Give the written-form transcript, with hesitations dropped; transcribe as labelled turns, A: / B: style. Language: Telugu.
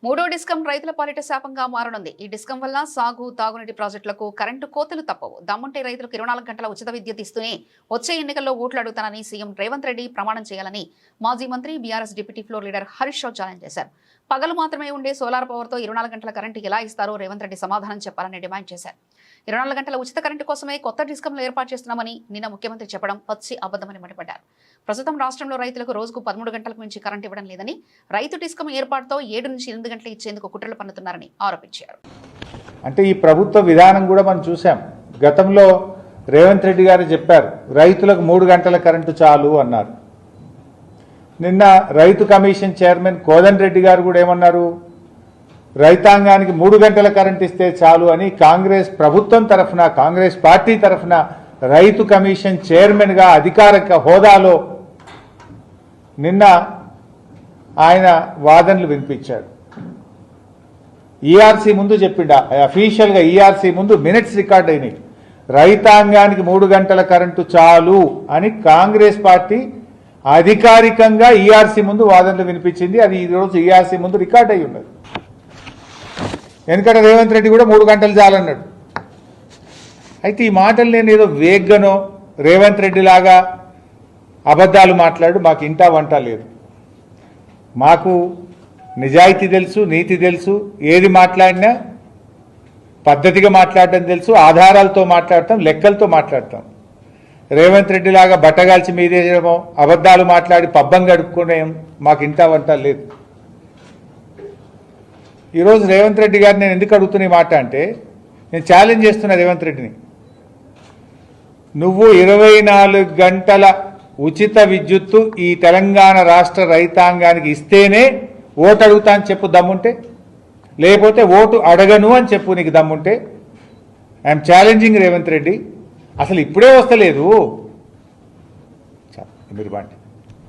A: మూడో డిస్కం రైతుల పాలిట శాపంగా మారనుంది. ఈ డిస్కం వల్ల సాగు, తాగునీటి ప్రాజెక్టులకు కరెంటు కోతలు తప్పవు. దమ్ముంటే రైతులకు 24 గంటల ఉచిత విద్యుత్ ఇస్తూనే వచ్చే ఎన్నికల్లో ఓట్లు అడుగుతానని సీఎం రేవంత్ రెడ్డి ప్రమాణం చేయాలని మాజీ మంత్రి BRS deputy floor leader Harish Rao challenge చేశారు. పగలు మాత్రమే ఉండే సోలార్ పవర్తో 24 గంటల కరెంటు ఎలా ఇస్తారో రేవంత్ రెడ్డి సమాధానం చెప్పాలని డిమాండ్ చేశారు. 24 గంటల ఉచిత కరెంటు కోసమే కొత్త డిస్కంలు ఏర్పాటు చేస్తున్నామని నిన్న ముఖ్యమంత్రి చెప్పడం పచ్చి అబద్ధమని మండిపడ్డారు. ప్రస్తుతం రాష్ట్రంలో రైతులకు రోజుకు 13 గంటలకు మించి కరెంటు ఇవ్వడం లేదని, రైతు డిస్కం ఏర్పాటుతో 7 నుంచి 8 గంటలు ఇచ్చేందుకు కుట్రలు పన్నుతున్నారని ఆరోపించారు.
B: అంటే ఈ ప్రభుత్వ విధానం కూడా మనం చూసాం. గతంలో రేవంత్ రెడ్డి గారు చెప్పారు రైతులకు 3 గంటల కరెంటు చాలు అన్నారు. నిన్న రైతు కమిషన్ చైర్మన్ కోదండ రెడ్డి గారు కూడా ఏమన్నారు, రైతాంగానికి 3 గంటల కరెంట్ ఇస్తే చాలు అని కాంగ్రెస్ ప్రభుత్వం తరఫున, కాంగ్రెస్ పార్టీ తరఫున రైతు కమిషన్ చైర్మన్గా అధికారిక హోదాలో నిన్న ఆయన వాదనలు వినిపించాడు. ఈఆర్సీ ముందు చెప్పిండా, అఫీషియల్గా ఈఆర్సీ ముందు మినిట్స్ రికార్డ్ అయినాయి. రైతాంగానికి 3 గంటల కరెంటు చాలు అని కాంగ్రెస్ పార్టీ అధికారికంగా ఈఆర్సీ ముందు వాదనలు వినిపించింది. అది ఈరోజు ఈఆర్సీ ముందు రికార్డ్ అయి ఉన్నది. ఎందుకంటే రేవంత్ రెడ్డి కూడా 3 గంటలు చాలన్నాడు. అయితే ఈ మాటలు నేను ఏదో వేగ్గనో రేవంత్ రెడ్డి లాగా అబద్ధాలు మాట్లాడు మాకు ఇంటా వంట లేదు. మాకు నిజాయితీ తెలుసు, నీతి తెలుసు, ఏది మాట్లాడినా పద్ధతిగా మాట్లాడటం తెలుసు, ఆధారాలతో మాట్లాడతాం, లెక్కలతో మాట్లాడతాం. రేవంత్ రెడ్డి లాగా బట్టగాల్చి మీదేయడమో అబద్ధాలు మాట్లాడి పబ్బం గడుపుకునే మాకు ఇంటా వంట లేదు. ఈరోజు రేవంత్ రెడ్డి గారు నేను ఎందుకు అడుగుతున్న మాట అంటే, నేను ఛాలెంజ్ చేస్తున్నా రేవంత్ రెడ్డిని, నువ్వు 24 గంటల ఉచిత విద్యుత్తు ఈ తెలంగాణ రాష్ట్ర రైతాంగానికి ఇస్తేనే ఓటు అడుగుతా అని చెప్పు దమ్ముంటే, లేకపోతే ఓటు అడగను అని చెప్పు నీకు దమ్ముంటే. I'm challenging Revanth Reddy. అసలు ఇప్పుడే వస్తలేదు మీరు బాండి.